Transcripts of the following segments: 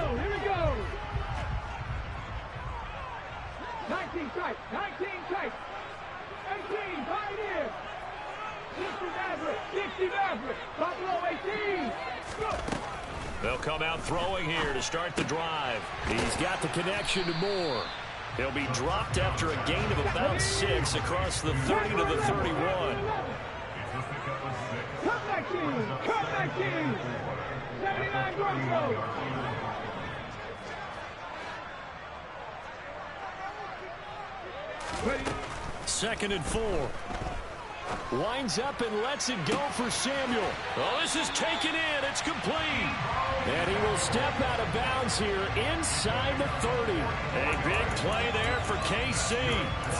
go. Here we go. 19 tight. 19 tight. 18. Pioneer. 60 Maverick. 60 Maverick. Buffalo 18. Go. They'll come out throwing here to start the drive. He's got the connection to Moore. He'll be dropped after a gain of about 6 across the 30 to the 31. Come back team. Come back team. 79 Broncos. Ready. 2nd and 4. Winds up and lets it go for Samuel. Oh, this is taken in. It's complete. And he will step out of bounds here inside the 30. A big play there for KC.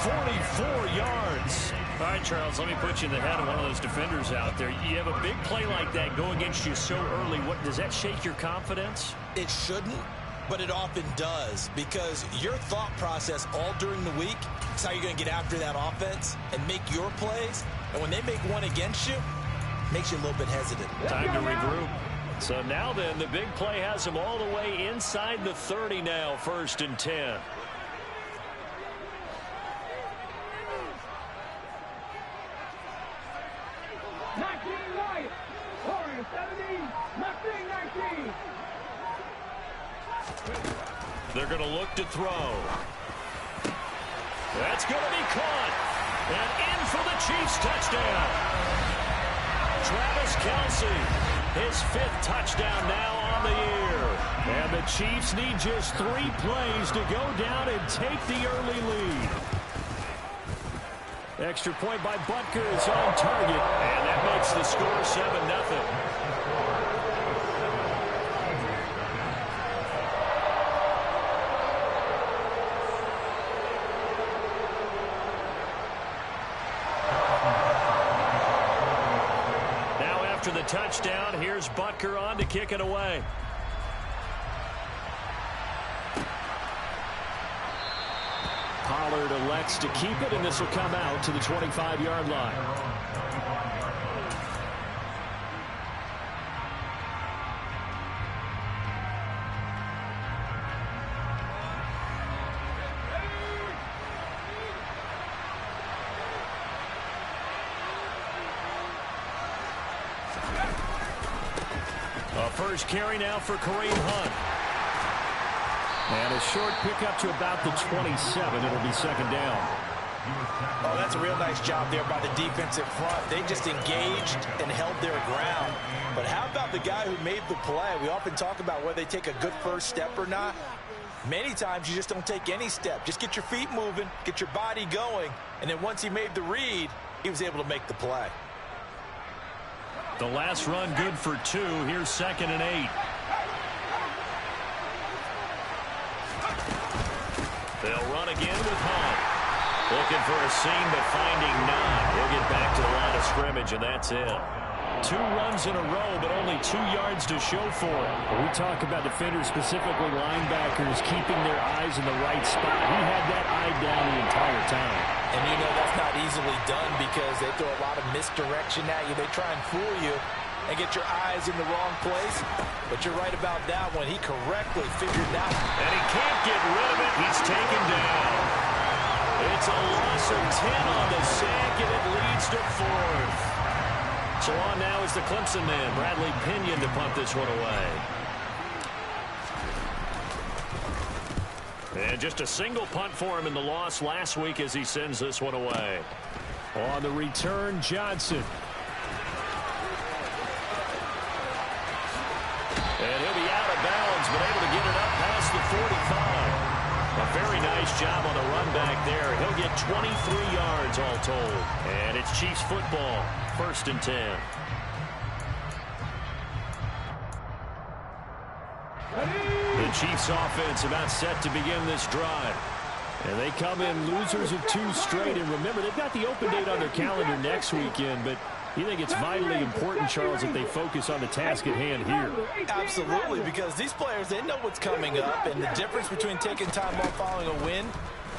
44 yards. All right, Charles, let me put you in the head of one of those defenders out there. You have a big play like that go against you so early. What does that shake your confidence? It shouldn't, but it often does, because your thought process all during the week is how you're going to get after that offense and make your plays. And when they make one against you, it makes you a little bit hesitant. Time to regroup. So now then, the big play has him all the way inside the 30 now, 1st and 10. They're going to look to throw. That's going to be caught. And in for the Chiefs touchdown. Travis Kelce, his 5th touchdown now on the year. And the Chiefs need just 3 plays to go down and take the early lead. Extra point by Butker is on target. And that makes the score 7-0. After the touchdown, here's Butker on to kick it away. Pollard elects to keep it, and this will come out to the 25-yard line. First carry now for Kareem Hunt. And a short pickup to about the 27. It'll be 2nd down. Oh, that's a real nice job there by the defensive front. They just engaged and held their ground. But how about the guy who made the play? We often talk about whether they take a good first step or not. Many times you just don't take any step. Just get your feet moving, get your body going, and then once he made the read, he was able to make the play. The last run good for 2. Here's 2nd and 8. They'll run again with Hunt. Looking for a seam, but finding none. He'll get back to the line of scrimmage, and that's it. 2 runs in a row, but only 2 yards to show for it. We talk about defenders, specifically linebackers, keeping their eyes in the right spot. He had that eye down the entire time. And you know that's not easily done because they throw a lot of misdirection at you. They try and fool you and get your eyes in the wrong place. But you're right about that one. He correctly figured that out. And he can't get rid of it. He's taken down. It's a loss of 10 on the sack, and it leads to 4th. So on now is the Clemson man, Bradley Pinion, to punt this one away. And just a single punt for him in the loss last week as he sends this one away. On the return, Johnson. And he'll be out of bounds, but able to get it up past the 45. A very nice job on the run back there. He'll get 23 yards all told. And it's Chiefs football, 1st and 10. The Chiefs offense about set to begin this drive. And they come in losers of 2 straight. And remember, they've got the open date on their calendar next weekend. But you think it's vitally important, Charles, that they focus on the task at hand here? Absolutely, because these players, they know what's coming up. And the difference between taking time off following a win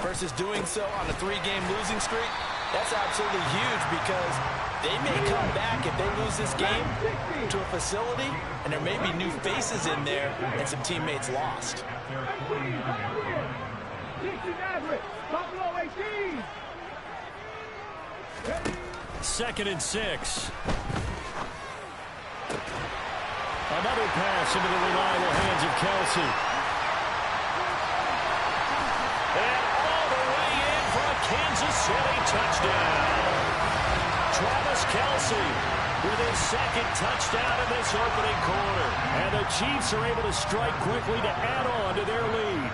versus doing so on a 3-game losing streak, that's absolutely huge because They may come back if they lose this game to a facility, and there may be new faces in there and some teammates lost. 2nd and 6. Another pass into the reliable hands of Kelce. And all the way in for a Kansas City touchdown. Travis Kelce with his 2nd touchdown in this opening quarter. And the Chiefs are able to strike quickly to add on to their lead.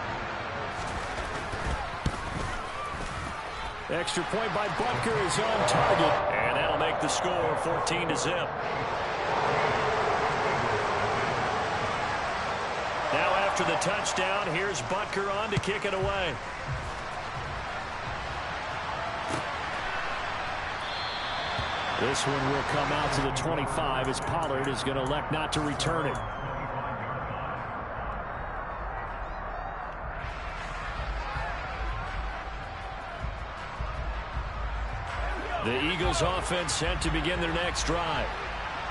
Extra point by Butker is on target. And that'll make the score 14-0. Now after the touchdown, here's Butker on to kick it away. This one will come out to the 25 as Pollard is going to elect not to return it. The Eagles offense set to begin their next drive.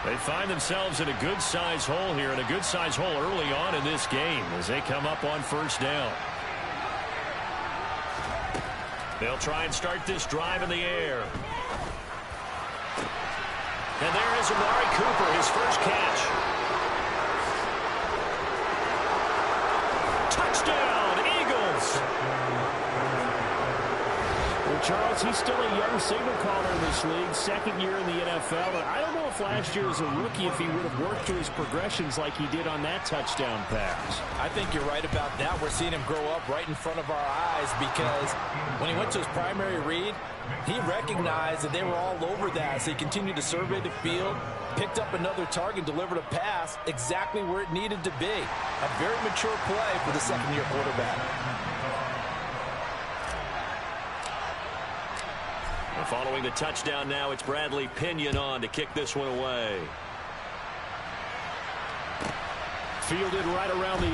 They find themselves in a good-sized hole here, and a good-sized hole early on in this game as they come up on 1st down. They'll try and start this drive in the air. And there is Amari Cooper, his first catch. Touchdown, Eagles! Well, Charles, he's still a young signal caller in this league, 2nd year in the NFL. And I don't know if last year as a rookie if he would have worked through his progressions like he did on that touchdown pass. I think you're right about that. We're seeing him grow up right in front of our eyes because when he went to his primary read, he recognized that they were all over that, so he continued to survey the field, picked up another target, delivered a pass exactly where it needed to be. A very mature play for the 2nd-year quarterback. And following the touchdown now, it's Bradley Pinion on to kick this one away. Fielded right around the 8.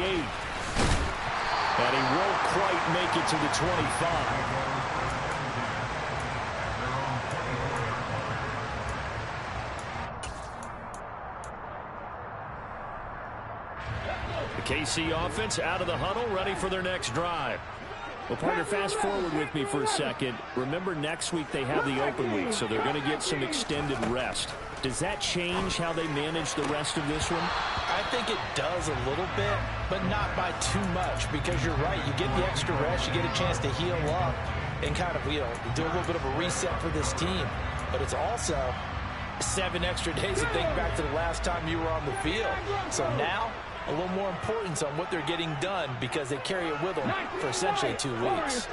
And he won't quite make it to the 25. KC offense out of the huddle, ready for their next drive. Well, partner, fast forward with me for a second. Remember, next week they have the open week, so they're going to get some extended rest. Does that change how they manage the rest of this one? I think it does a little bit, but not by too much, because you're right. You get the extra rest, you get a chance to heal up and kind of, do a little bit of a reset for this team. But it's also 7 extra days to think back to the last time you were on the field. So now, a little more importance on what they're getting done because they carry it with them for essentially 2 weeks.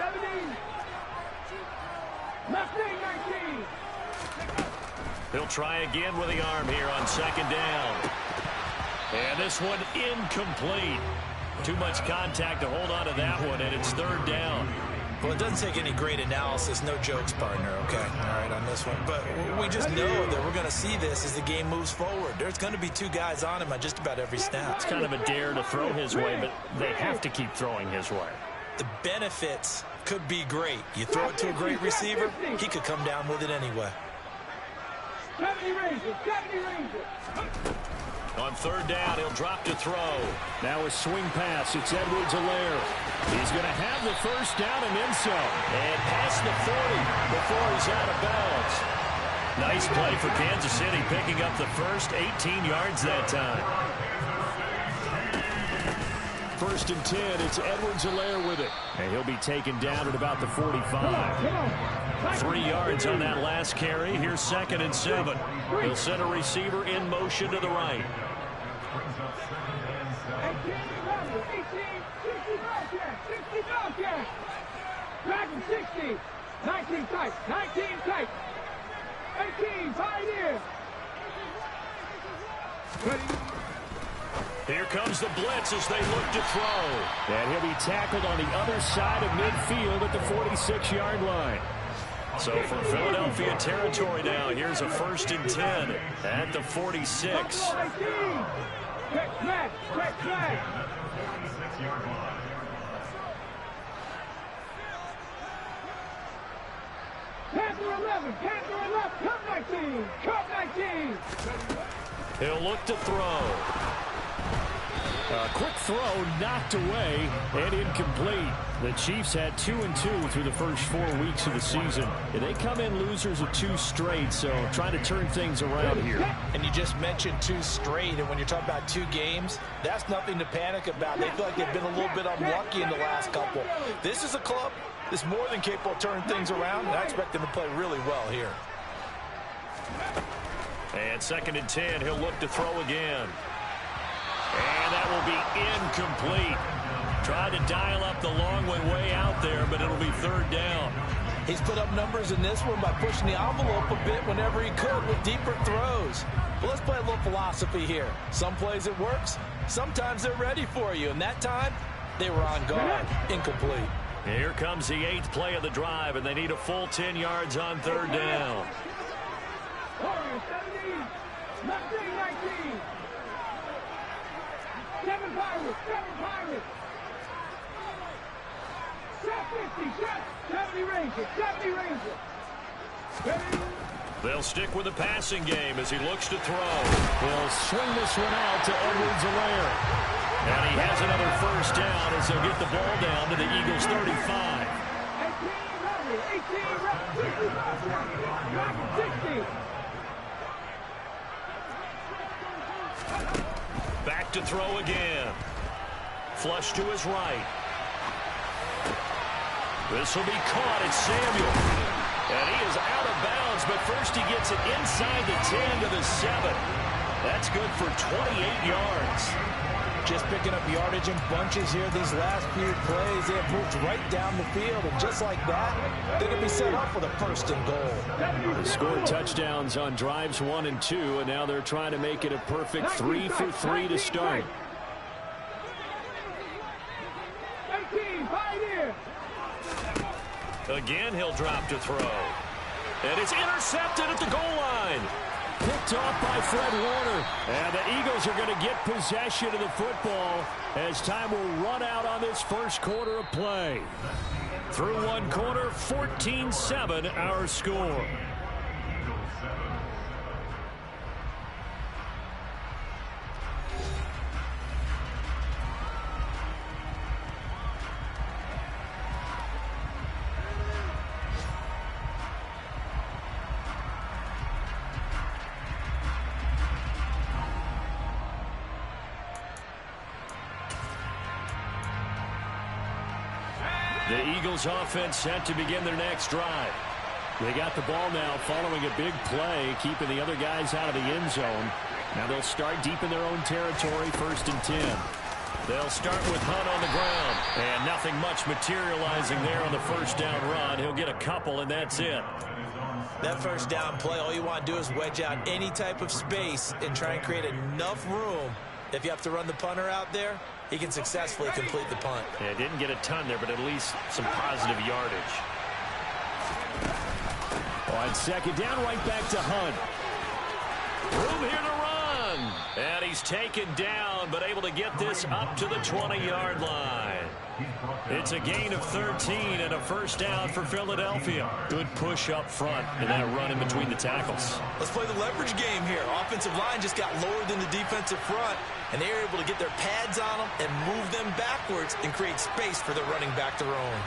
He'll try again with the arm here on 2nd down. And this one incomplete. Too much contact to hold on to that one, and it's 3rd down. Well, it doesn't take any great analysis, no jokes, partner, okay? All right, on this one. But we just know that we're going to see this as the game moves forward. There's going to be 2 guys on him on just about every snap. It's kind of a dare to throw his way, but they have to keep throwing his way. The benefits could be great. You throw it to a great receiver, he could come down with it anyway. 70 Rangers, 70 Rangers. On 3rd down, he'll drop to throw. Now a swing pass. It's Edwards-Helaire. He's going to have the 1st down and then some. And past the 40 before he's out of bounds. Nice play for Kansas City, picking up the first 18 yards that time. 1st and 10. It's Edwards-Helaire with it. And he'll be taken down at about the 45. 3 yards on that last carry. Here's 2nd and 7. He'll send a receiver in motion to the right. 60, 19 tight, 19 tight, 18 Pioneer. Here comes the blitz as they look to throw. And he'll be tackled on the other side of midfield at the 46-yard line. So from Philadelphia territory now, here's a 1st and 10 at the 46. Check flag, check flag. Pass Panther 11, Panther 11, cut 19, cut 19. He'll look to throw. A quick throw knocked away and incomplete. The Chiefs had 2-2 through the first 4 weeks of the season. And they come in losers of 2 straight, so trying to turn things around here. And you just mentioned 2 straight, and when you're talking about 2 games, that's nothing to panic about. They feel like they've been a little bit unlucky in the last couple. This is a club that's more than capable of turning things around, and I expect them to play really well here. And 2nd and 10, he'll look to throw again. And that will be incomplete. Tried to dial up the long one way out there, but it'll be 3rd down. He's put up numbers in this one by pushing the envelope a bit whenever he could with deeper throws. But let's play a little philosophy here. Some plays it works. Sometimes they're ready for you. And that time, they were on guard. Incomplete. Here comes the 8th play of the drive, and they need a full 10 yards on 3rd down. Warriors 17, Mustang 19. 7 Pirates, 7 Pirates. Shot 50, shot 70 Rangers, 70 Rangers. Ready? They'll stick with the passing game as he looks to throw. He'll swing this one out to Edwards-Helaire. And he has another 1st down as he'll get the ball down to the Eagles' 35. 18 Robbie, 18 Robbie, 60. Back to throw again. Flush to his right. This will be caught. It's Samuel. And he is out of bounds, but first he gets it inside the 10 to the 7. That's good for 28 yards. Just picking up yardage in bunches here these last few plays. They have moved right down the field, and just like that, they're going to be set up with a 1st and goal. They scored touchdowns on drives 1 and 2, and now they're trying to make it a perfect 3 for 3 to start. 18, Pioneer. Again, he'll drop to throw. And it's intercepted at the goal line. Picked off by Fred Warner. And the Eagles are going to get possession of the football as time will run out on this first quarter of play. Through 1 quarter, 14-7 our score. The Eagles offense set to begin their next drive. They got the ball now following a big play, keeping the other guys out of the end zone. Now they'll start deep in their own territory, 1st and 10. They'll start with Hunt on the ground. And nothing much materializing there on the 1st down run. He'll get a couple, and that's it. That 1st down play, all you want to do is wedge out any type of space and try and create enough room. If you have to run the punter out there, he can successfully complete the punt. Yeah, didn't get a ton there, but at least some positive yardage. On 2nd down, right back to Hunt. Room here to run. And he's taken down, but able to get this up to the 20-yard line. It's a gain of 13 and a 1st down for Philadelphia. Good push up front and that run in between the tackles. Let's play the leverage game here. Offensive line just got lower than the defensive front, and they were able to get their pads on them and move them backwards and create space for the running back to roam.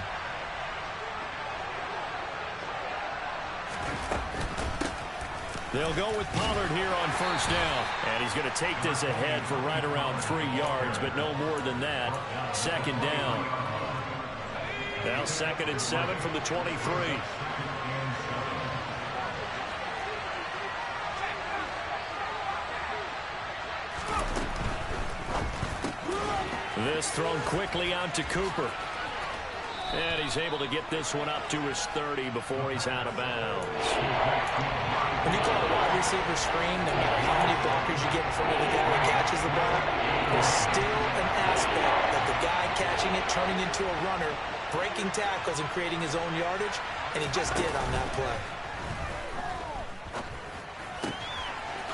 They'll go with Pollard here on 1st down. And he's going to take this ahead for right around 3 yards, but no more than that. 2nd down. Now 2nd and 7 from the 23. This thrown quickly out to Cooper. And he's able to get this one up to his 30 before he's out of bounds. When you call a wide receiver screen, no matter how many blockers you get in front of the guy that catches the ball, there's still an aspect that the guy catching it, turning into a runner, breaking tackles and creating his own yardage, and he just did on that play.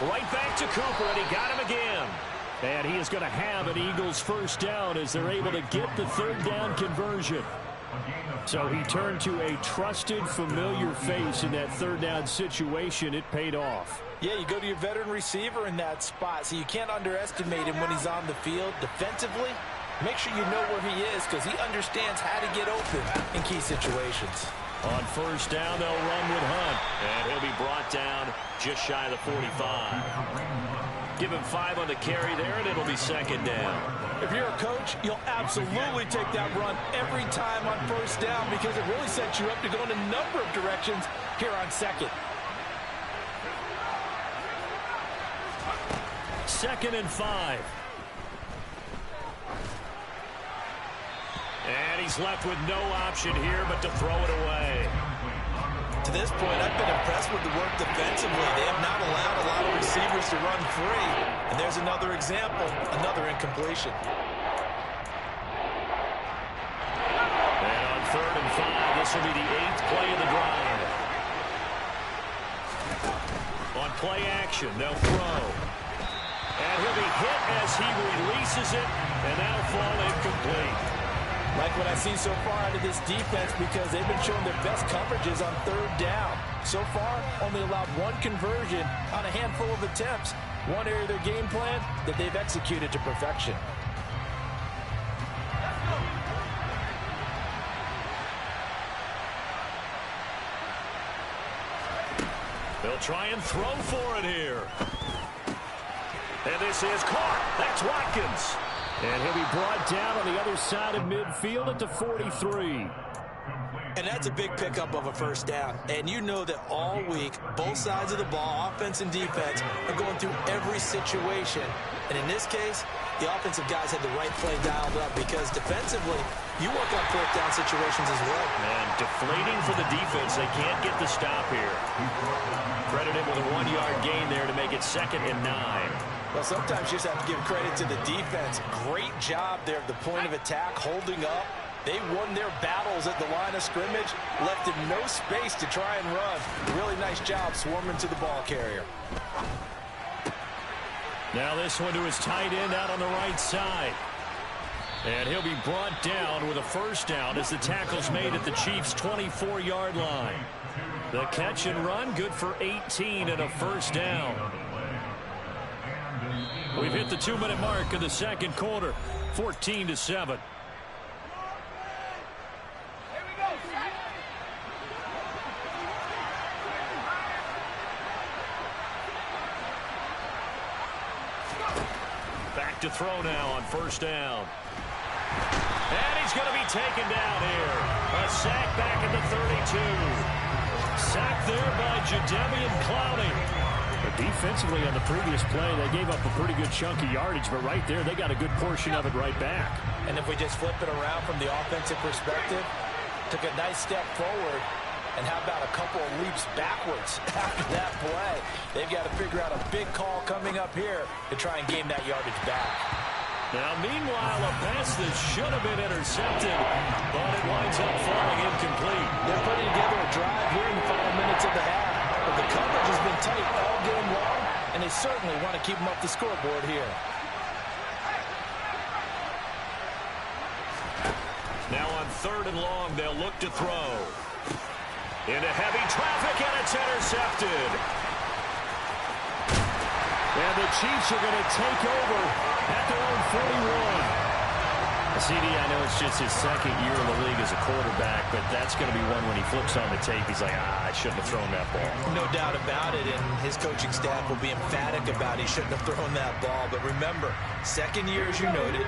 Right back to Cooper, and he got him again. And he is going to have an Eagles 1st down as they're able to get the 3rd down conversion. So he turned to a trusted, familiar face in that third down situation. It paid off. Yeah, you go to your veteran receiver in that spot, so you can't underestimate him when he's on the field. Defensively, make sure you know where he is because he understands how to get open in key situations. On first down, they'll run with Hunt. And he'll be brought down just shy of the 45. Give him 5 on the carry there, and it'll be second down. If you're a coach, you'll absolutely take that run every time on first down because it really sets you up to go in a number of directions here on second. Second and 5. And he's left with no option here but to throw it away. To this point, I've been impressed with the work defensively. They have not allowed a lot of receivers to run free. And there's another example, another incompletion. And on third and 5, this will be the 8th play of the drive. On play action, they'll throw. And he'll be hit as he releases it, and that'll fall incomplete. Like what I've seen so far out of this defense because they've been showing their best coverages on third down. So far, only allowed 1 conversion on a handful of attempts. One area of their game plan that they've executed to perfection. They'll try and throw for it here. And this is caught. That's Watkins. And he'll be brought down on the other side of midfield at the 43. And that's a big pickup of a first down. And you know that all week, both sides of the ball, offense and defense, are going through every situation. And in this case, the offensive guys had the right play dialed up because defensively, you work on fourth down situations as well. And deflating for the defense. They can't get the stop here. Credit him with a 1-yard gain there to make it 2nd and 9. Well, sometimes you just have to give credit to the defense. Great job there at the point of attack, holding up. They won their battles at the line of scrimmage, left him no space to try and run. Really nice job swarming to the ball carrier. Now this one to his tight end out on the right side. And he'll be brought down with a first down as the tackle's made at the Chiefs' 24-yard line. The catch and run, good for 18 and a first down. We've hit the 2-minute mark of the second quarter, 14-7. Back to throw now on first down. And he's going to be taken down here. A sack back at the 32. Sack there by Jadeveon Clowney. But defensively on the previous play, they gave up a pretty good chunk of yardage, but right there, they got a good portion of it right back. And if we just flip it around from the offensive perspective, took a nice step forward, and how about a couple of leaps backwards after that play? They've got to figure out a big call coming up here to try and gain that yardage back. Now, meanwhile, a pass that should have been intercepted, but it winds up falling incomplete. They're putting together a drive here in the final minutes of the half. But the coverage has been tight all game long, and they certainly want to keep them up the scoreboard here. Now on third and long, they'll look to throw. Into heavy traffic, and it's intercepted. And the Chiefs are going to take over at their own 41. CD, I know it's just his second year in the league as a quarterback, but that's going to be one when he flips on the tape. He's like, I shouldn't have thrown that ball. No doubt about it, and his coaching staff will be emphatic about he shouldn't have thrown that ball. But remember, second year, as you noted,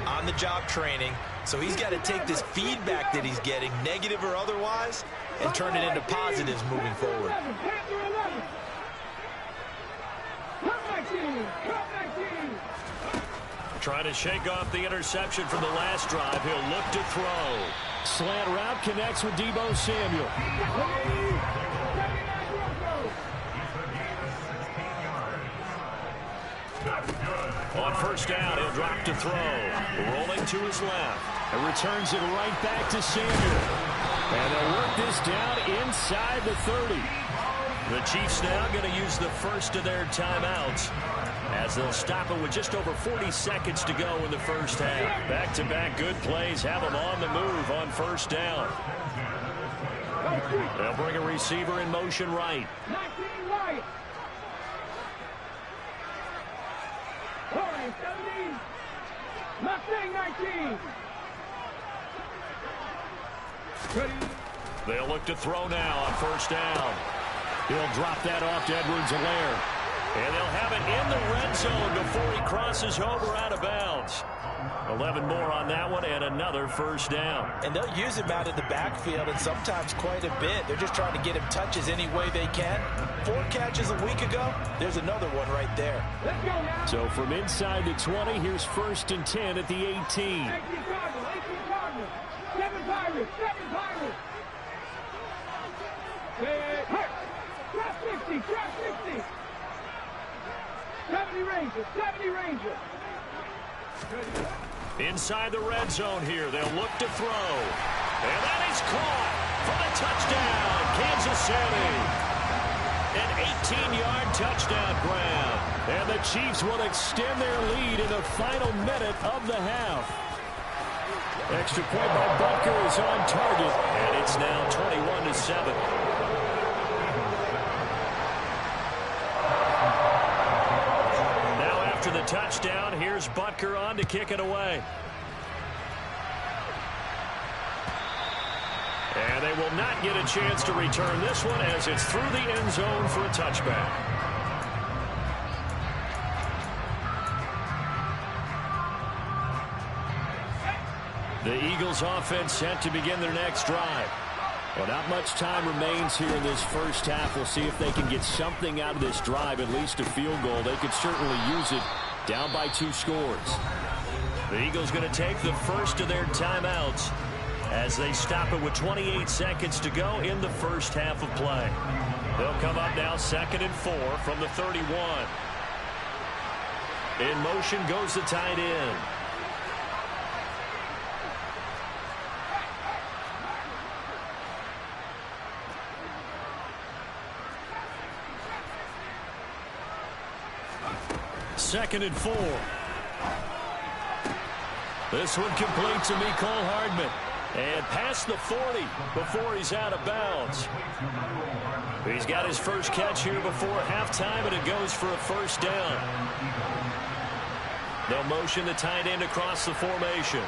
on-the-job training, so he's got to take this feedback that he's getting, negative or otherwise, and turn it into positives moving forward. Trying to shake off the interception from the last drive. He'll look to throw. Slant route connects with Deebo Samuel. On first down, he'll drop to throw. Rolling to his left. And returns it right back to Samuel. And they'll work this down inside the 30. The Chiefs now going to use the first of their timeouts. as they'll stop it with just over 40 seconds to go in the first half. Back-to-back good plays have them on the move on first down. They'll bring a receiver in motion right. 19 right. Orange 17. Mustang 19. Ready. They'll look to throw now on first down. He'll drop that off to Edwards-Helaire. And they'll have it in the red zone before he crosses over out of bounds. 11 more on that one and another first down. And they'll use him out in the backfield and sometimes quite a bit. They're just trying to get him touches any way they can. 4 catches a week ago. There's another one right there. Let's go now. So from inside the 20, here's 1st and 10 at the 18. 18 Cardinals. 18 Cardinals. 7 Pirates. 7 Pirates. Hey, drop 60. Drop 60. 70 Rangers. 70 Rangers. Inside the red zone here, they'll look to throw. And that is caught for the touchdown, Kansas City. An 18-yard touchdown grab. And the Chiefs will extend their lead in the final minute of the half. Extra point by Butker is on target, and it's now 21-7. To the touchdown, here's Butker on to kick it away. And they will not get a chance to return this one as it's through the end zone for a touchback. The Eagles offense set to begin their next drive. Well, not much time remains here in this first half. We'll see if they can get something out of this drive, at least a field goal. They could certainly use it down by 2 scores. The Eagles going to take the first of their timeouts as they stop it with 28 seconds to go in the first half of play. They'll come up now 2nd and 4 from the 31. In motion goes the tight end. Second and 4. This one complete to Mecole Hardman. And past the 40 before he's out of bounds. He's got his first catch here before halftime, and it goes for a first down. They'll motion the tight end across the formation.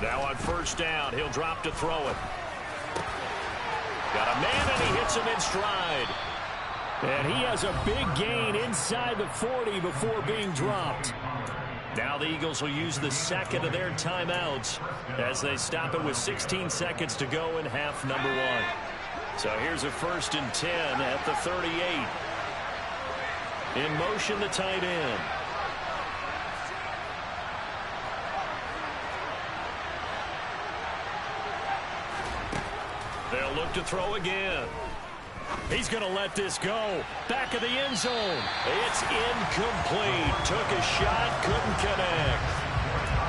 Now on first down, he'll drop to throw it. Got a man, and he hits him in stride. And he has a big gain inside the 40 before being dropped. Now the Eagles will use the second of their timeouts as they stop it with 16 seconds to go in half number 1. So here's a 1st and 10 at the 38. In motion, the tight end. They'll look to throw again. He's going to let this go. Back of the end zone. It's incomplete. Took a shot, couldn't connect.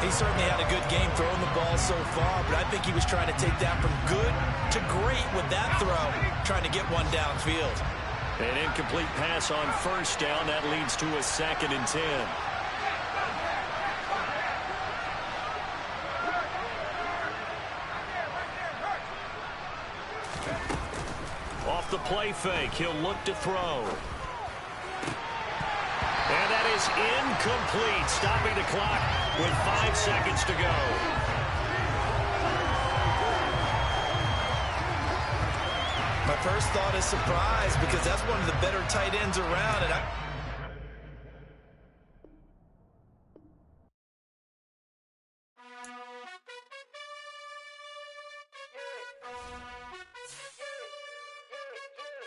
He certainly had a good game throwing the ball so far, but I think he was trying to take that from good to great with that throw, trying to get one downfield. An incomplete pass on first down. That leads to a 2nd and 10. Off the play fake, he'll look to throw. And that is incomplete, stopping the clock with 5 seconds to go. My first thought is surprise because that's one of the better tight ends around. And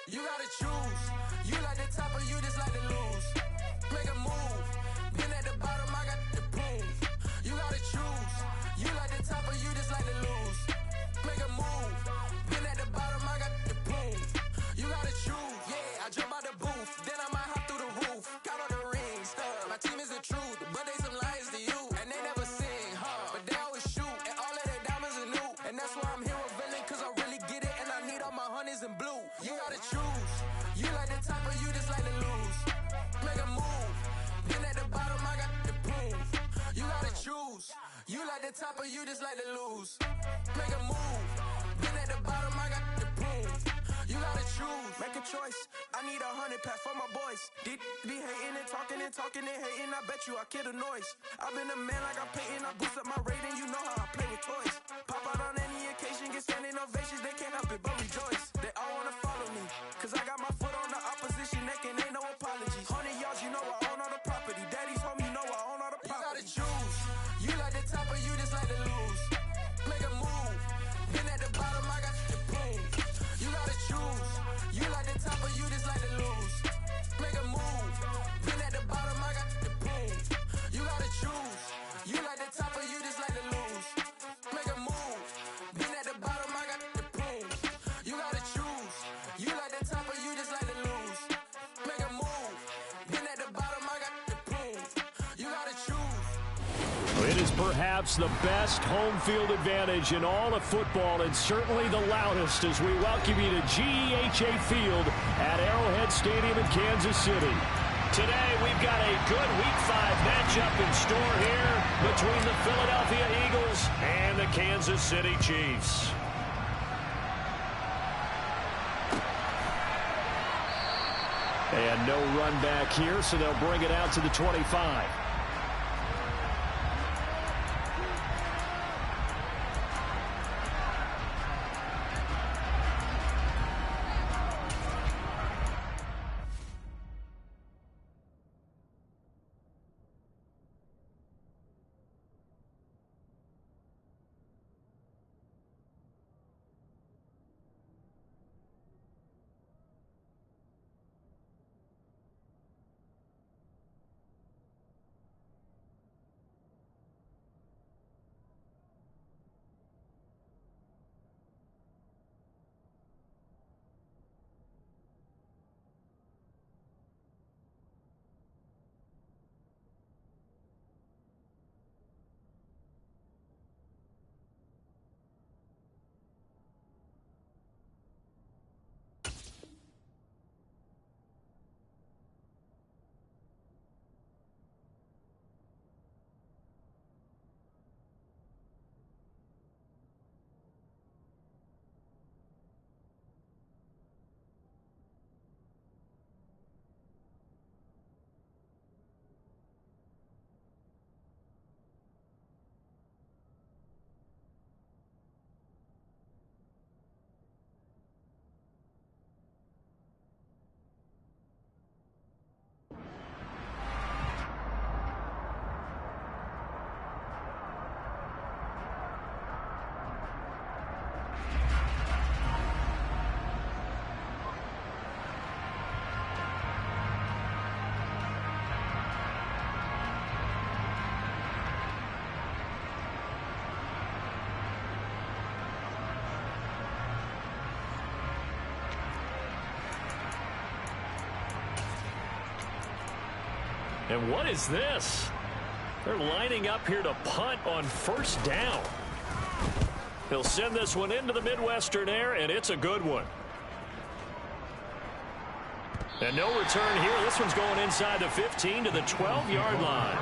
you gotta choose. You like the top or you just like to lose. Make a move. Been at the bottom, I got the prove. You gotta choose. You like the top or you just like to lose. Make a move. Been at the bottom, I got the prove. You gotta choose. Yeah, I jump out the booth, then I might hop through the roof. the top of you just like to lose. Make a move. Been at the bottom, I got the boom. You gotta choose. Make a choice. I need 100 pack for my boys. Be hating and talking and hating. I bet you I kill the noise. I've been a man like I'm Peyton. I boost up my rating. You know how I play with toys. Pop out on any occasion, get standing ovations. They can't help it but rejoice. They all wanna follow me, cause I got my foot on the opposition neck and ain't no apologies. 100 yards, you know I own all the property. Daddy's home, you know I own all the property. You gotta choose. You like the top or you just like to lose. Make a move. Been at the bottom, I got the boom. You gotta choose. You like the top or you just like to lose. Make a move. Been at the bottom, I got the boom. You gotta choose. You like the top or you just like to lose. Make a move. Been at the bottom, I got the boom. You gotta choose. You like the top or you just like to lose. Make a move. Been at the bottom, I got the boom. You gotta choose. It is perhaps the best home field advantage in all of football, and certainly the loudest, as we welcome you to GEHA Field at Arrowhead Stadium in Kansas City. Today, we've got a good Week 5 matchup in store here between the Philadelphia Eagles and the Kansas City Chiefs. And no run back here, so they'll bring it out to the 25. And what is this? They're lining up here to punt on first down. He'll send this one into the Midwestern air, and it's a good one. And no return here. This one's going inside the 15 to the 12-yard line.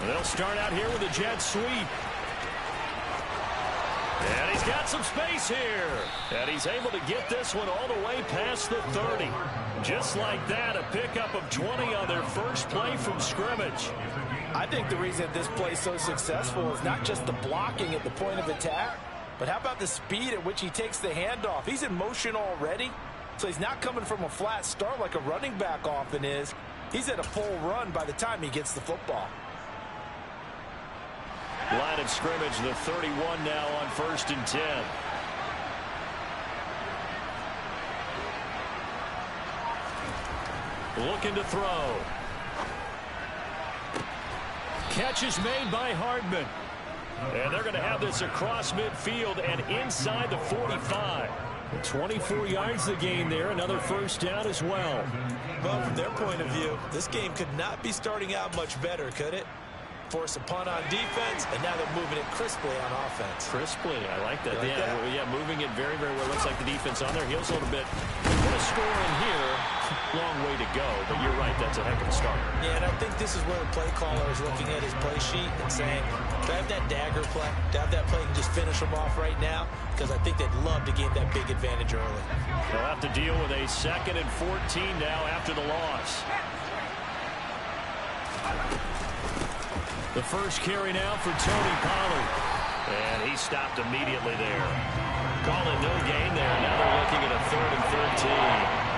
They'll start out here with a jet sweep. And he's got some space here. And he's able to get this one all the way past the 30. Just like that, a pickup of 20 on their first play from scrimmage. I think the reason this play is so successful is not just the blocking at the point of attack, but how about the speed at which he takes the handoff? He's in motion already, so he's not coming from a flat start like a running back often is. He's at a full run by the time he gets the football. Line of scrimmage, the 31 now on 1st and 10. Looking to throw. catch is made by Hardman. And they're going to have this across midfield and inside the 45. 24 yards the gain there. Another first down as well. Well, from their point of view, this game could not be starting out much better, could it? Force a punt on defense, and now they're moving it crisply on offense. Crisply, I like that. Like that? Yeah, moving it very, very well. Looks like the defense on their heels a little bit. Put a score in here. Long way to go, but you're right, that's a heck of a start. Yeah, and I think this is where the play caller is looking at his play sheet and saying, to have that dagger play, to have that play and just finish them off right now, because I think they'd love to gain that big advantage early. They'll have to deal with a 2nd and 14 now after the loss. The first carry now for Tony Pollard. And he stopped immediately there. Call it no gain there. Now they're looking at a 3rd and 13.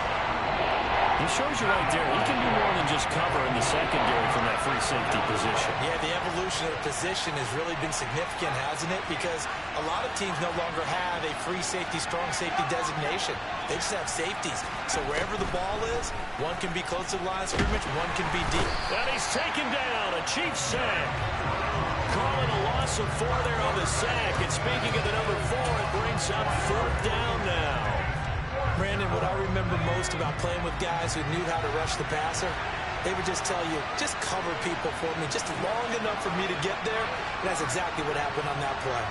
He shows you right there, he can do more than just cover in the secondary from that free safety position. Yeah, the evolution of the position has really been significant, hasn't it? Because a lot of teams no longer have a free safety, strong safety designation. They just have safeties. So wherever the ball is, one can be close to the line of scrimmage, one can be deep. And he's taken down, a Chiefs sack. Calling a loss of 4 there on the sack. And speaking of the number 4, it brings up 4th down now. Brandon, what I remember most about playing with guys who knew how to rush the passer, they would just tell you, just cover people for me, just long enough for me to get there. And that's exactly what happened on that play.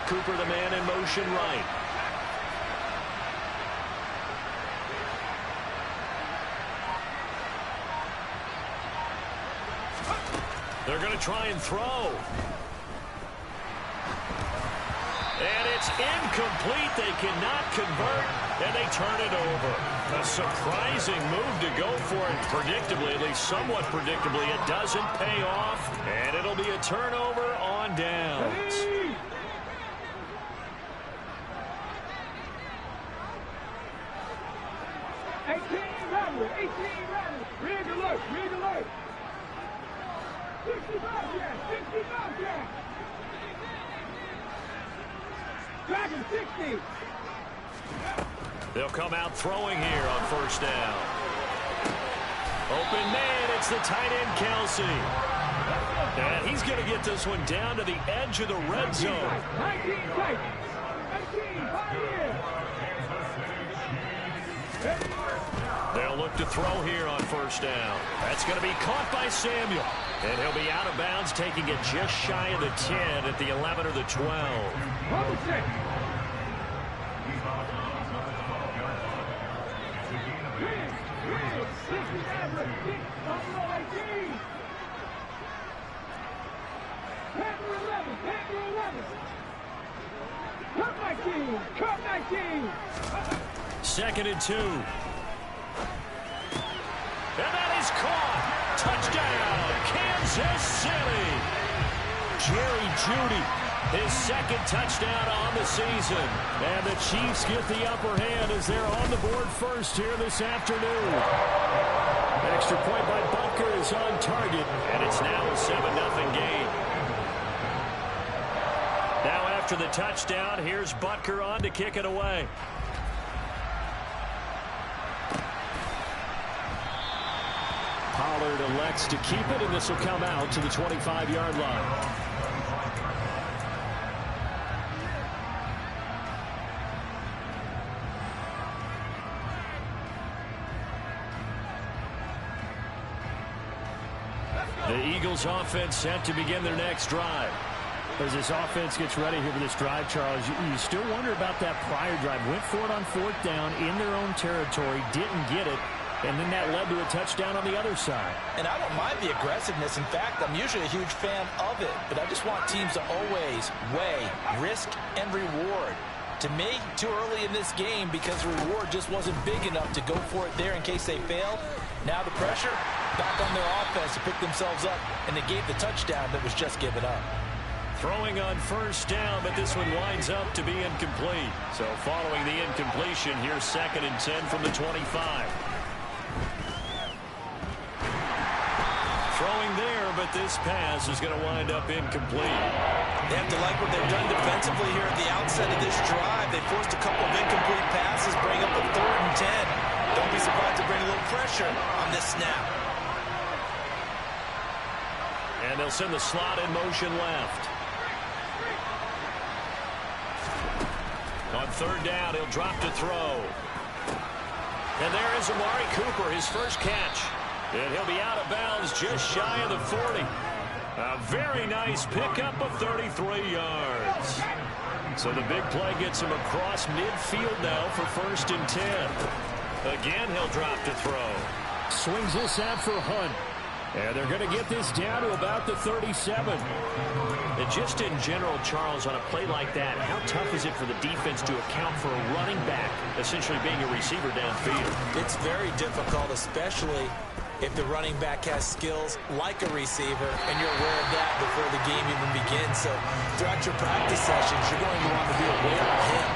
Cooper, the man in motion right. They're going to try and throw. And it's incomplete. They cannot convert, and they turn it over. A surprising move to go for it. Predictably, at least somewhat predictably, it doesn't pay off, and it'll be a turnover on downs. Rig alert. 65 yards. Dragon 60. They'll come out throwing here on first down. Open man, it's the tight end, Kelsey. And he's going to get this one down to the edge of the red zone. 19 tight. 19, 5 years. They'll look to throw here on first down. That's going to be caught by Samuel. And he'll be out of bounds, taking it just shy of the 10 at the 11 or the 12. Number 6. Cut 19. 2nd and 2. And that is caught. Touchdown, Kansas City. Jerry Jeudy, his 2nd touchdown on the season. And the Chiefs get the upper hand as they're on the board first here this afternoon. Extra point by Butker is on target, and it's now a 7-0 game. Now after the touchdown, here's Butker on to kick it away. Pollard elects to keep it, and this will come out to the 25-yard line. The Eagles offense set to begin their next drive. As this offense gets ready here for this drive, Charles, you still wonder about that prior drive. Went for it on 4th down in their own territory, didn't get it, and then that led to a touchdown on the other side. And I don't mind the aggressiveness. In fact, I'm usually a huge fan of it, but I just want teams to always weigh risk and reward. To me, too early in this game because the reward just wasn't big enough to go for it there in case they failed. Now the pressure back on their offense to pick themselves up and negate the touchdown that was just given up. Throwing on first down, but this one winds up to be incomplete. So following the incompletion, here's 2nd and 10 from the 25. Throwing there, but this pass is going to wind up incomplete. They have to like what they've done defensively here at the outset of this drive. They forced a couple of incomplete passes, bring up a 3rd and 10. Don't be surprised to bring a little pressure on this snap. And they'll send the slot in motion left. On third down, he'll drop to throw. And there is Amari Cooper, his first catch. And he'll be out of bounds just shy of the 40. A very nice pickup of 33 yards. So the big play gets him across midfield now for 1st and 10. Again, he'll drop to throw. Swings this out for Hunt. And they're going to get this down to about the 37. And just in general, Charles, on a play like that, how tough is it for the defense to account for a running back essentially being a receiver downfield? It's very difficult, especially if the running back has skills like a receiver, and you're aware of that before the game even begins. So throughout your practice sessions, you're going to want to be aware of him.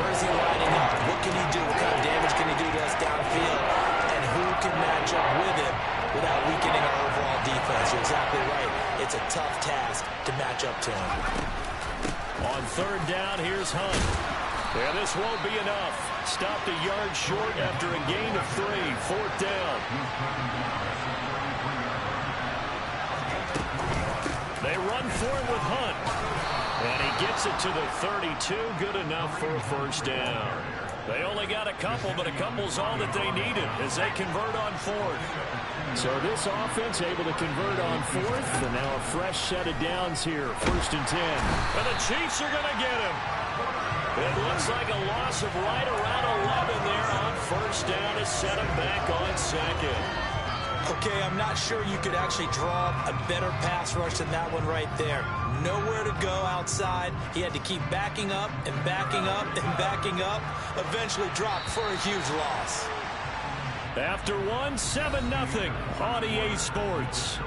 Where is he lining up? What can he do? What kind of damage can he do to us downfield? And who can match up with him without weakening our overall defense? You're exactly right. It's a tough task to match up to him. On third down, here's Hunt. Yeah, this won't be enough. Stopped a yard short after a gain of 3. 4th down. They run forward with Hunt. And he gets it to the 32. Good enough for a 1st down. They only got a couple, but a couple's all that they needed as they convert on 4th. So this offense able to convert on 4th. And now a fresh set of downs here. 1st and 10. And the Chiefs are going to get him. It looks like a loss of right around 11 there on 1st down to set him back on 2nd. Okay, I'm not sure you could actually draw a better pass rush than that one right there. Nowhere to go outside. He had to keep backing up and backing up and backing up. Eventually dropped for a huge loss. After one, 7-0 on EA Sports.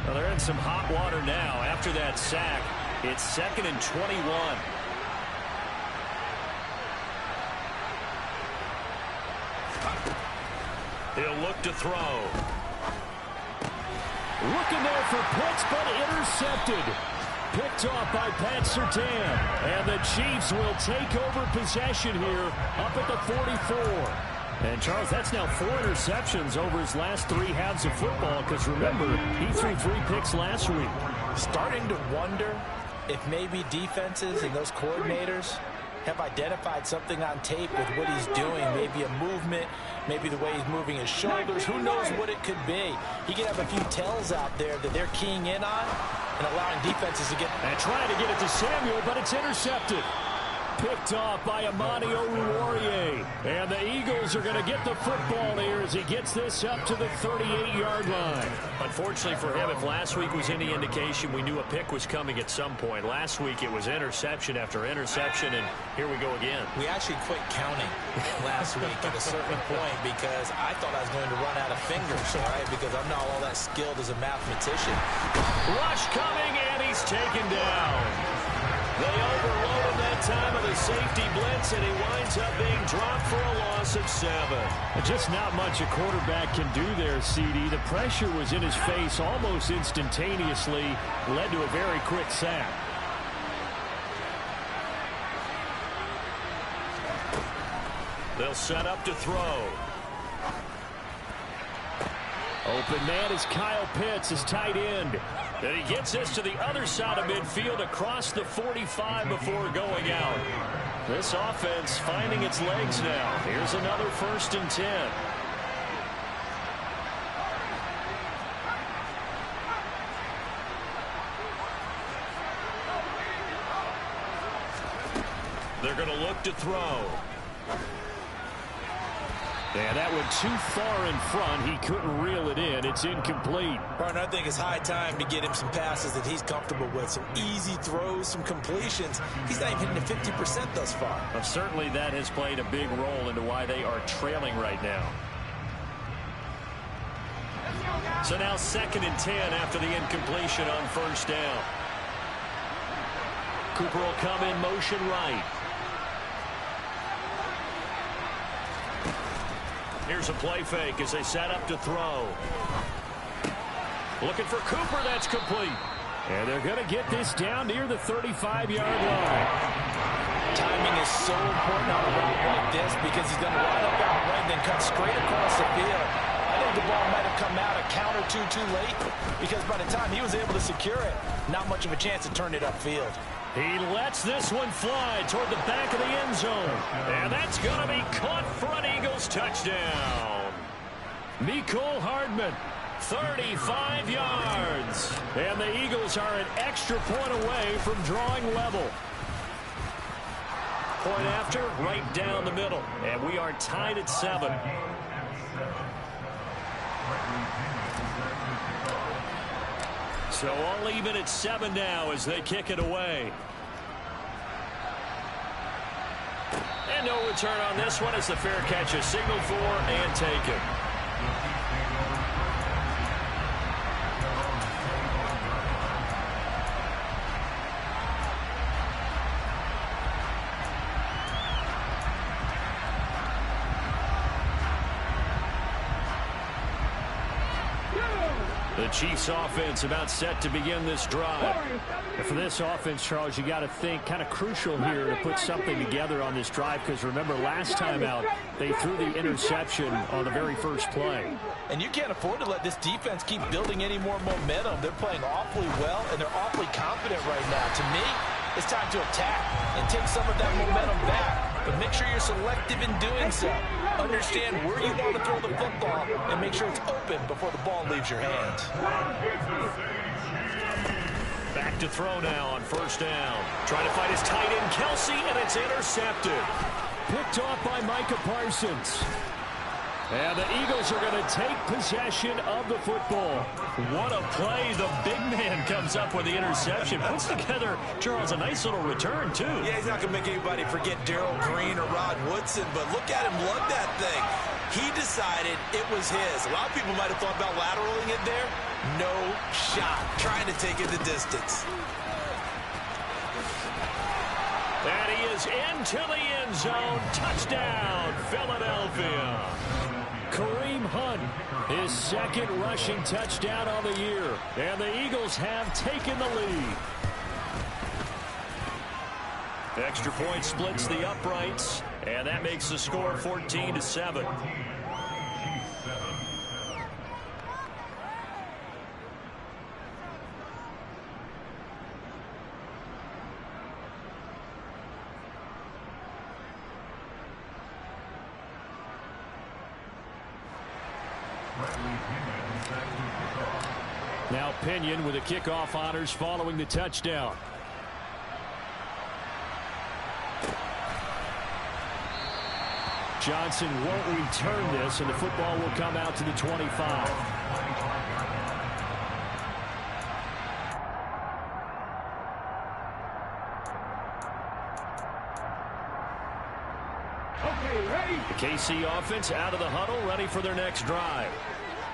Well, they're in some hot water now after that sack. It's 2nd and 21. He'll look to throw. Looking there for Pitts, but intercepted. Picked off by Pat Surtain. And the Chiefs will take over possession here up at the 44. And, Charles, that's now 4 interceptions over his last 3 halves of football because, remember, he threw 3 picks last week. Starting to wonder if maybe defenses and those coordinators have identified something on tape with what he's doing. Maybe a movement, maybe the way he's moving his shoulders. Who knows what it could be? He could have a few tells out there that they're keying in on and allowing defenses to get... And trying to get it to Samuel, but it's intercepted. Picked off by Amani Oruwariye. And the Eagles are going to get the football here as he gets this up to the 38-yard line. Unfortunately for him, if last week was any indication, we knew a pick was coming at some point. Last week it was interception after interception, and here we go again. We actually quit counting last week at a certain point because I thought I was going to run out of fingers, all right, because I'm not all that skilled as a mathematician. Rush coming, and he's taken down. They overload him that time of the safety blitz, and he winds up being dropped for a loss of 7. Just not much a quarterback can do there, CD. The pressure was in his face almost instantaneously, led to a very quick sack. They'll set up to throw. Open man is Kyle Pitts, his tight end. And he gets this to the other side of midfield across the 45 before going out. This offense finding its legs now. Here's another 1st and 10. They're going to look to throw. And that went too far in front. He couldn't reel it in. It's incomplete. Partner, I think it's high time to get him some passes that he's comfortable with. Some easy throws, some completions. He's not even hitting the 50% thus far. Well, certainly that has played a big role into why they are trailing right now. So now 2nd and 10 after the incompletion on 1st down. Cooper will come in motion right. Here's a play fake as they set up to throw. Looking for Cooper. That's complete. And they're going to get this down near the 35-yard line. Timing is so important on a route like this because he's going to line up out right, then cut straight across the field. I think the ball might have come out a count or two too late because by the time he was able to secure it, not much of a chance to turn it upfield. He lets this one fly toward the back of the end zone. And that's going to be caught for an Eagles touchdown. Mecole Hardman, 35 yards. And the Eagles are an extra point away from drawing level. Point after, right down the middle. And we are tied at 7. So all even at 7 now as they kick it away. And no return on this one as the fair catch is signaled for and taken. The Chiefs offense about set to begin this drive. And for this offense, Charles, you got to think kind of crucial here to put something together on this drive because remember last time out they threw the interception on the very first play. And you can't afford to let this defense keep building any more momentum. They're playing awfully well and they're awfully confident right now. To me, it's time to attack and take some of that momentum back. But make sure you're selective in doing so. Understand where you want to throw the football and make sure it's open before the ball leaves your hands. Back to throw now on first down. Trying to find his tight end, Kelsey, and it's intercepted. Picked off by Micah Parsons. And the Eagles are going to take possession of the football. What a play. The big man comes up with the interception. Puts together, Charles, a nice little return, too. Yeah, he's not going to make anybody forget Darrell Green or Rod Woodson, but look at him lug that thing. He decided it was his. A lot of people might have thought about lateraling it there. No shot. Trying to take it the distance. And he is into the end zone. Touchdown, Philadelphia. Kareem Hunt, his second rushing touchdown on the year. And the Eagles have taken the lead. Extra point splits the uprights, and that makes the score 14-7. Now Pinion with the kickoff honors following the touchdown. Johnson won't return this, and the football will come out to the 25. Okay, ready? The KC offense out of the huddle, ready for their next drive.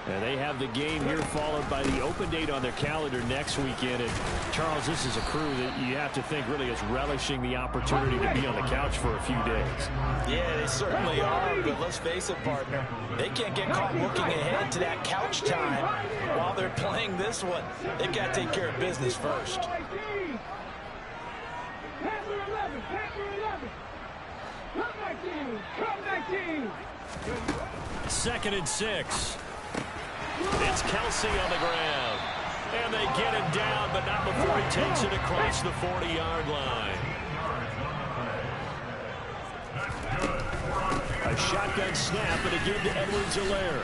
And they have the game here followed by the open date on their calendar next weekend. And Charles, this is a crew that you have to think really is relishing the opportunity to be on the couch for a few days. Yeah, they certainly are, but let's face it, partner. They can't get caught looking ahead to that couch time while they're playing this one. They've got to take care of business first. Second and 6. It's Kelsey on the ground. And they get him down, but not before he takes it across the 40-yard line. A shotgun snap and a give to Edwards-Helaire.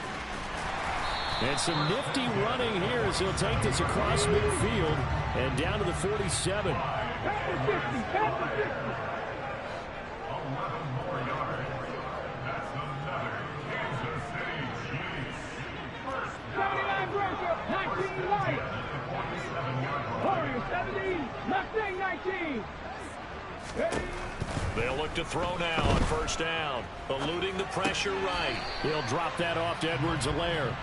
And some nifty running here as he'll take this across midfield and down to the 47. They'll look to throw now on first down. Eluding the pressure right. He'll drop that off to Edwards-Helaire.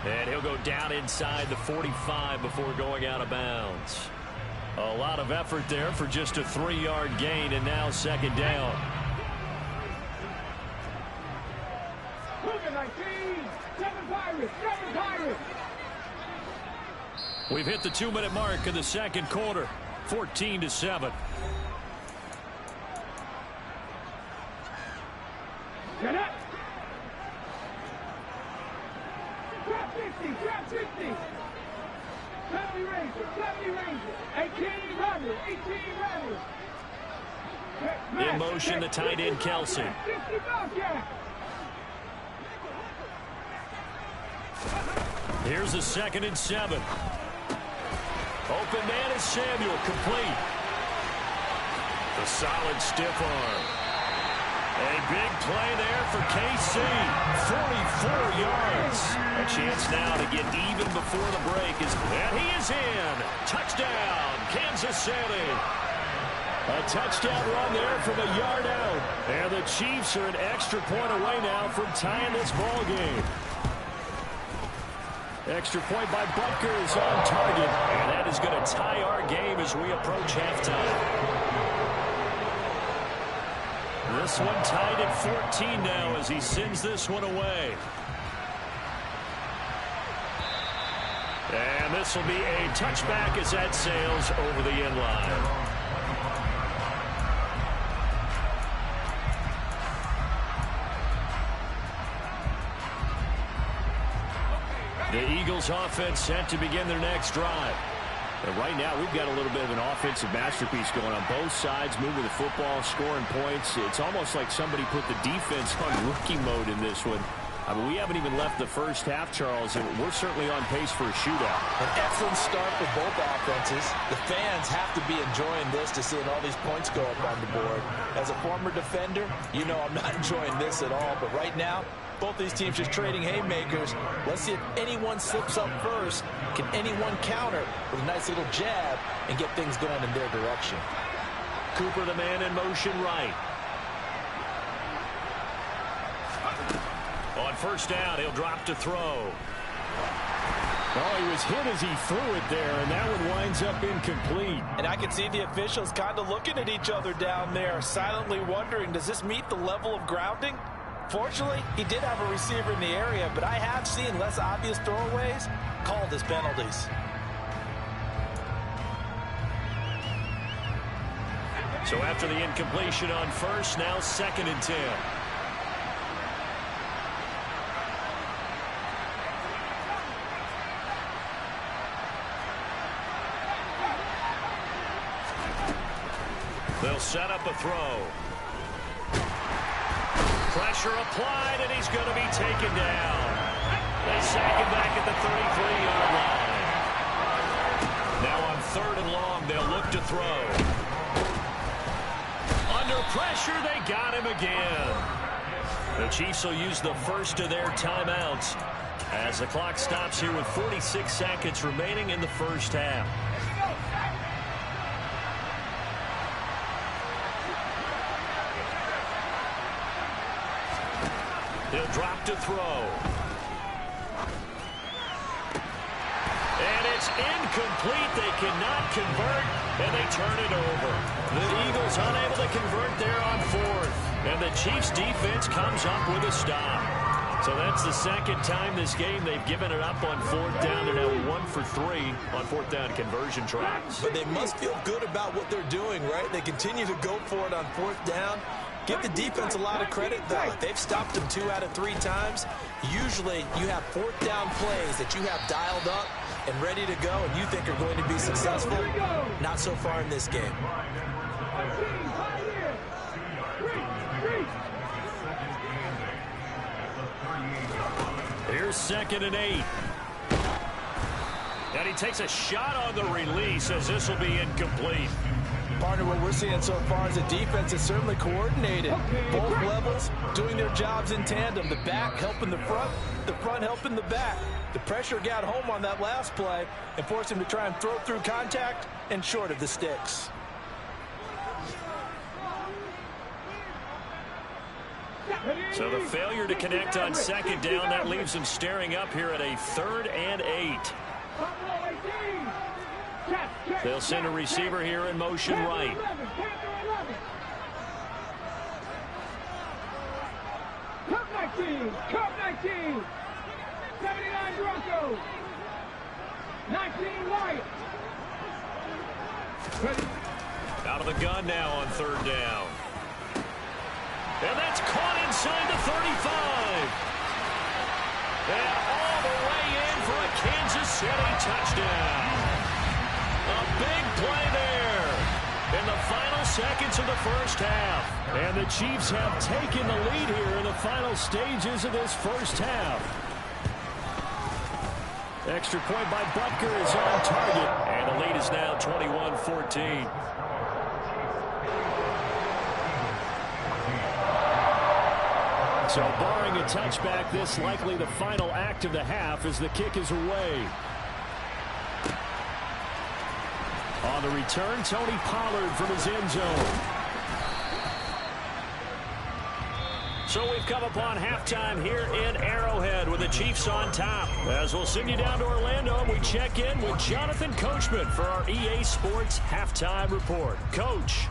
And he'll go down inside the 45 before going out of bounds. A lot of effort there for just a 3-yard gain, and now second down. We've hit the 2-minute mark of the second quarter. 14-7. Get up. Drop 50, drop 50. 70 Rangers. 18 Rebels, 18 Rebels. In motion, the tight end, Kelsey. 50 Bobcat. Here's a 2nd and 7. Open man is Samuel, complete. The solid stiff arm. A big play there for KC. 44 yards. A chance now to get even before the break. And he is in. Touchdown, Kansas City. A touchdown run there from a yard out. And the Chiefs are an extra point away now from tying this ball game. Extra point by Butker is on target. And that is going to tie our game as we approach halftime. This one tied at 14 now as he sends this one away. And this will be a touchback as that sails over the end line. The Eagles offense set to begin their next drive. And right now, we've got a little bit of an offensive masterpiece going on both sides, moving the football, scoring points. It's almost like somebody put the defense on rookie mode in this one. I mean, we haven't even left the first half, Charles, and we're certainly on pace for a shootout. An excellent start for both offenses. The fans have to be enjoying this to seeing all these points go up on the board. As a former defender, you know I'm not enjoying this at all, but right now, both these teams just trading haymakers. Let's see if anyone slips up first. Can anyone counter with a nice little jab and get things going in their direction? Cooper, the man in motion right. On first down, he'll drop to throw. Oh, he was hit as he threw it there, and that one winds up incomplete. And I can see the officials kind of looking at each other down there, silently wondering, does this meet the level of grounding? Fortunately, he did have a receiver in the area, but I have seen less obvious throwaways called as penalties. So after the incompletion on first, now 2nd and 10. They'll set up a throw. Pressure applied, and he's going to be taken down. They sack him back at the 33-yard line. Now on 3rd and long, they'll look to throw. Under pressure, they got him again. The Chiefs will use the first of their timeouts as the clock stops here with 46 seconds remaining in the first half. He'll drop to throw. And it's incomplete. They cannot convert, and they turn it over. The Eagles unable to convert there on 4th. And the Chiefs defense comes up with a stop. So that's the second time this game they've given it up on 4th down. They're now 1 for 3 on 4th down conversion tries. But they must feel good about what they're doing, right? They continue to go for it on 4th down. Give the defense a lot of credit, though. They've stopped them 2 out of 3 times. Usually, you have 4th down plays that you have dialed up and ready to go, and you think are going to be successful. Not so far in this game. Here's 2nd and 8. And he takes a shot on the release as this will be incomplete. Partner, what we're seeing so far is the defense is certainly coordinated. Both levels doing their jobs in tandem. The back helping the front helping the back. The pressure got home on that last play and forced him to try and throw through contact and short of the sticks. So the failure to connect on 2nd down, that leaves them staring up here at a 3rd and 8. They'll send a receiver here in motion right. Cup 19, Cup 19, 79 Broncos, 19 Lions. gun now on third down. And that's caught inside the 35. And all the way in for a Kansas City touchdown. A big play there in the final seconds of the first half. And the Chiefs have taken the lead here in the final stages of this first half. Extra point by Butker is on target. And the lead is now 21-14. So barring a touchback, this likely the final act of the half as the kick is away. On the return, Tony Pollard from his end zone. So we've come upon halftime here in Arrowhead with the Chiefs on top. As we'll send you down to Orlando, we check in with Jonathan Coachman for our EA Sports Halftime Report. Coach.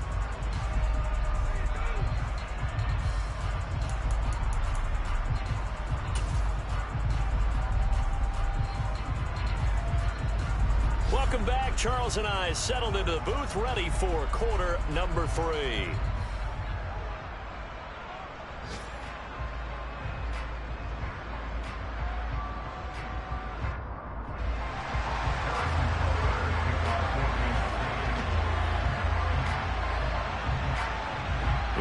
Welcome back. Charles and I settled into the booth, ready for quarter number 3.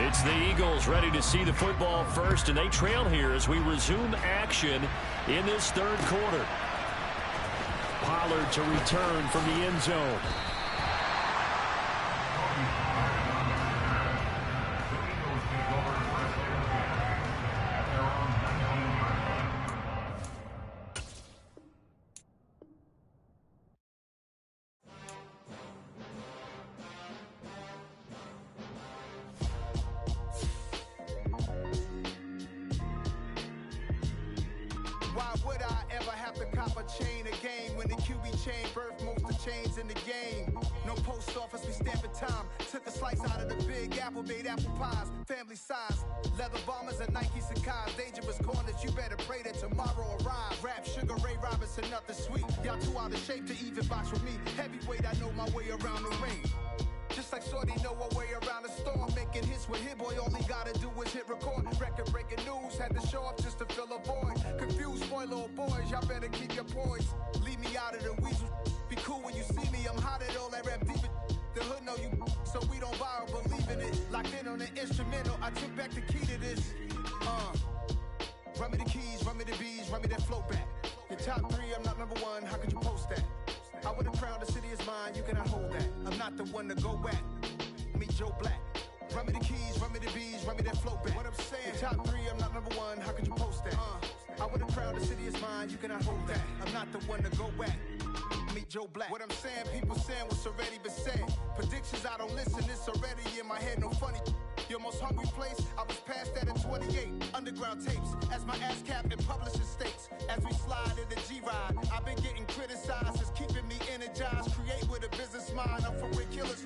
It's the Eagles ready to see the football first, and they trail here as we resume action in this third quarter. Pollard to return from the end zone. Why would I ever have to cop a chain a game when the QB chain birthed most of chains in the game? No post office, we stamping time. Took a slice out of the big apple, made apple pies, family size. Leather bombers and Nike Sacai's. Dangerous corners, you better pray that tomorrow arrives. Rap, Sugar Ray Robinson, nothing sweet. Y'all too out of shape to even box with me. Heavyweight, I know my way around the ring. Just like Shorty know her way around the storm. Making hits with Hit Boy, all he gotta do is hit record. Record breaking news, had to show up just to fill a void. Confused, spoiler boys, y'all better keep your poise. Leave me out of the weasel. Be cool when you see me, I'm hot at all that rap deep. The hood know you, so we don't borrow, believe in it. Locked in on the instrumental, I took back the key to this. Run me the keys, run me the bees, run me that flow back. Your top 3, I'm not number 1, how could you post that? I would've crowned the city is mine, you cannot hold that. I'm not the one to go back. Meet Joe Black. Run me the keys, run me the bees, run me that flow back. What I'm saying, your top 3, I'm not number 1, how could you post that? I would've crowned the city is mine, you cannot hold that. I'm not the one to go back. Meet Joe Black. What I'm saying, people saying what's already been said. Predictions, I don't listen, it's already in my head, no funny. Your most hungry place, I was past that in 28. Underground tapes, as my ass cap in publishing states. As we slide in the G-Ride, I've been getting criticized, it's keeping me energized. Create with a business mind, I'm for where killers